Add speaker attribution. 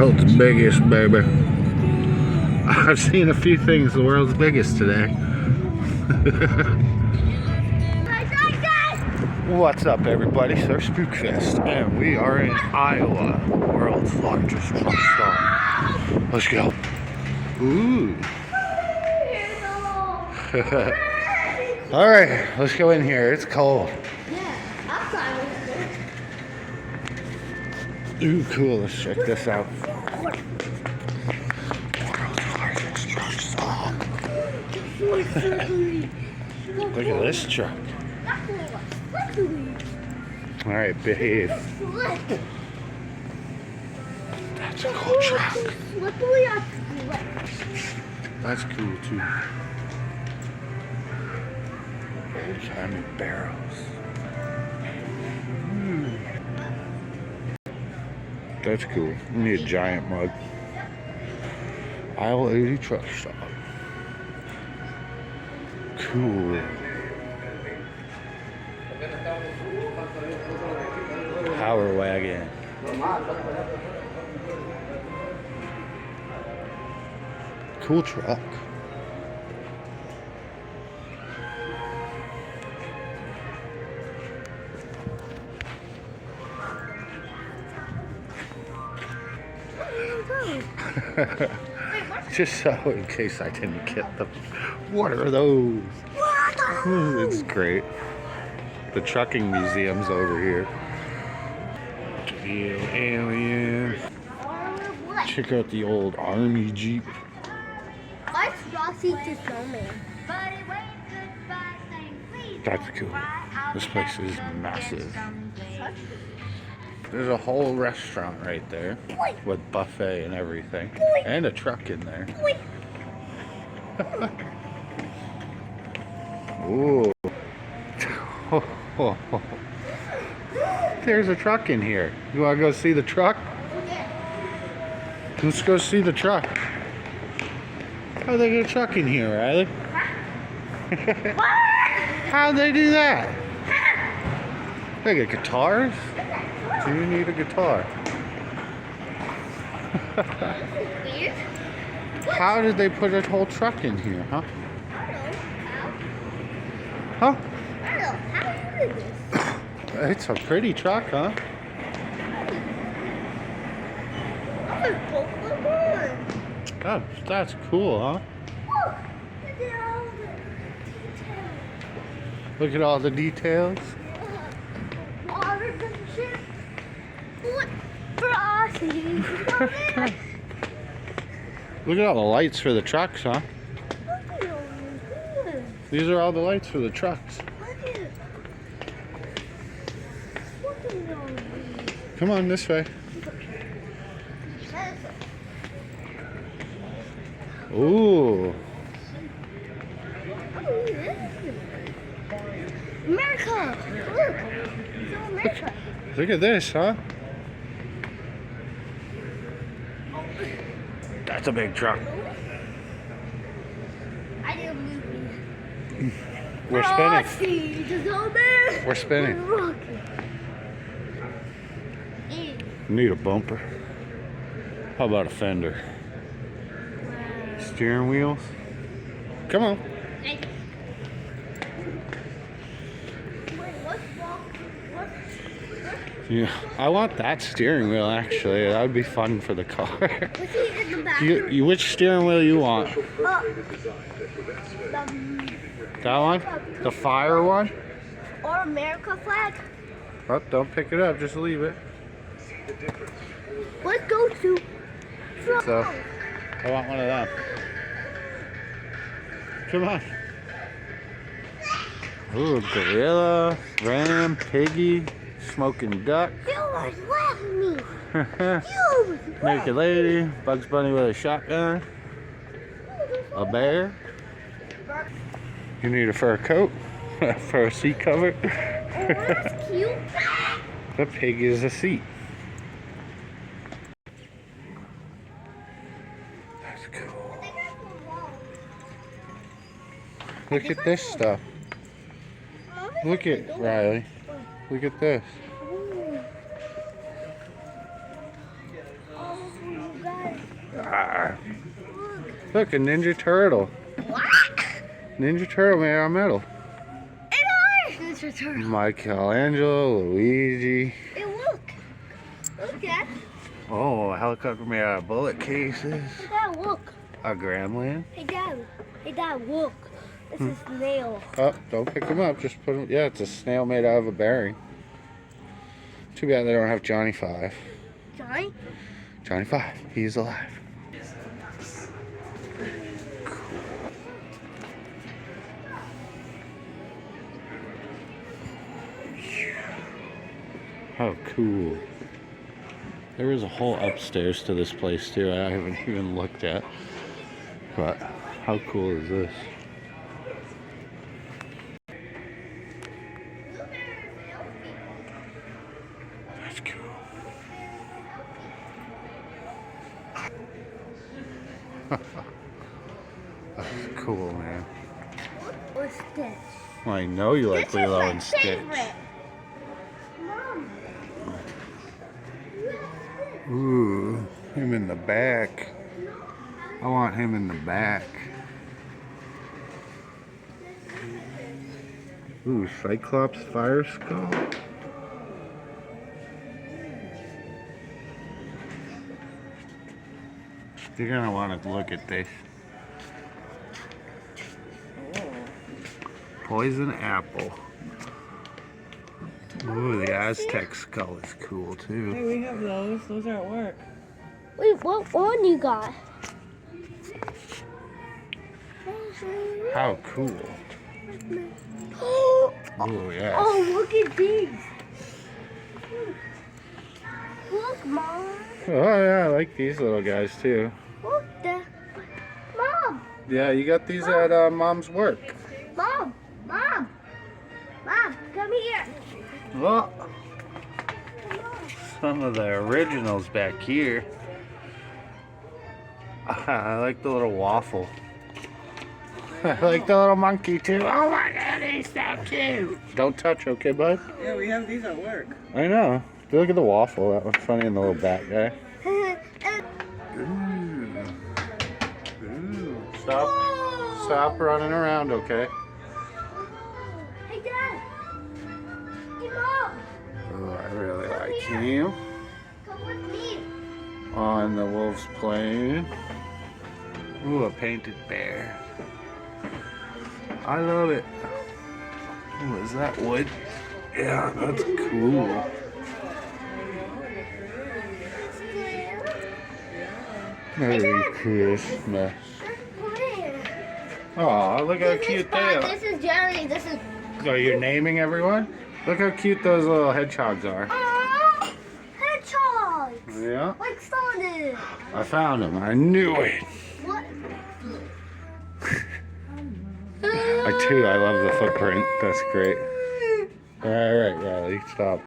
Speaker 1: world's biggest, baby. I've seen a few things the world's biggest today. What's up, everybody? It's our Spookfest, and we are in Iowa, the world's largest truck stop. Let's go. Ooh. Alright, let's go in here. It's cold. Ooh, cool. Let's check this out. World's largest truck stop. Look at this truck. Alright, behave. That's a cool truck. That's cool too. Old-timey barrels. That's cool. We need a giant mug. Iowa 80 truck stop. Cool. Power wagon. Cool truck. Just so in case I didn't get them. What are those? It's great. The trucking museum's over here. Real alien. Check out the old army Jeep. That's cool. This place is massive. There's a whole restaurant right there with buffet and everything, and a truck in there. Ooh. There's a truck in here. You want to go see the truck? Let's go see the truck. How'd they get a truck in here, Riley? How'd they do that? They got guitars? Do you need a guitar? How did they put a whole truck in here, huh? Huh? How did this? It's a pretty truck, huh? Oh, that's cool, huh? Look at all the details. Look at all the lights for the trucks, huh? These are all the lights for the trucks. Come on, this way. Ooh.
Speaker 2: America! Look!
Speaker 1: Look at this, huh? That's a big truck. We're spinning. We're spinning. Need a bumper. How about a fender? Steering wheels? Come on. Yeah, I want that steering wheel actually. That would be fun for the car. Which steering wheel you want? That one? The fire one?
Speaker 2: Or America flag?
Speaker 1: Oh, don't pick it up, just leave it.
Speaker 2: Let's go to
Speaker 1: So, I want one of them. Come on. Ooh, gorilla, ram, piggy, smoking duck.
Speaker 2: You was laughing at me.
Speaker 1: Naked lady, Bugs Bunny with a shotgun, a bear. You need a fur coat for a seat cover.
Speaker 2: Oh, that's cute.
Speaker 1: The pig is a seat. That's cool. Look at this stuff. Look at Riley. Look at this. Ah. Look, a Ninja Turtle.
Speaker 2: What?
Speaker 1: Ninja Turtle made out of metal.
Speaker 2: It's a turtle.
Speaker 1: Michelangelo, Luigi.
Speaker 2: Hey, look. Look at
Speaker 1: Oh, a helicopter made out of bullet cases.
Speaker 2: Hey, Dad, look.
Speaker 1: A Gremlin.
Speaker 2: Hey, Dad. Hey, Dad, look. This is snail.
Speaker 1: Oh, don't pick them up. Just put them. Yeah, it's a snail made out of a bearing. Too bad they don't have Johnny Five.
Speaker 2: Johnny?
Speaker 1: Johnny Five. He's alive. How cool. There is a whole upstairs to this place too. I haven't even looked at. But how cool is this? That's cool. That's cool, man.
Speaker 2: Or Stitch.
Speaker 1: Well, I know you like
Speaker 2: This is
Speaker 1: Lilo
Speaker 2: my
Speaker 1: and Stitch.
Speaker 2: favorite. Mom.
Speaker 1: Ooh, him in the back. I want him in the back. Ooh, Cyclops Fire Skull. You're gonna want to look at this. Poison apple. Ooh, the Aztec skull is cool too.
Speaker 3: Hey, we have those. Those are at work.
Speaker 2: Wait, what one you got?
Speaker 1: How cool.
Speaker 2: Oh,
Speaker 1: Oh, yeah.
Speaker 2: look at these. Look, Mom.
Speaker 1: Oh, yeah, I like these little guys too.
Speaker 2: Look, Mom.
Speaker 1: Yeah, you got these at Mom's work.
Speaker 2: Mom. Mom. Mom, come here.
Speaker 1: Well, some of the originals back here. I like the little waffle. I like the little monkey too. Oh my god, he's so cute. Don't touch, okay, bud?
Speaker 3: Yeah, we have these at work.
Speaker 1: I know. Look at the waffle. That one's funny, and the little bat guy. Ooh. Stop running around, okay?
Speaker 2: Hey, Dad. Hey, Mom.
Speaker 1: Oh, I really like him.
Speaker 2: Come with me.
Speaker 1: On the wolf's plane. Ooh, a painted bear. I love it. Ooh, is that wood? Yeah, that's cool. Merry Christmas. Oh, look how cute they are.
Speaker 2: This is Jerry. This is.
Speaker 1: So you're naming everyone? Look how cute those little hedgehogs are.
Speaker 2: Oh, hedgehogs.
Speaker 1: Yeah,
Speaker 2: Like Sonic.
Speaker 1: I found them. I knew it.
Speaker 2: What?
Speaker 1: I love the footprint. That's great. All right, Riley, stop.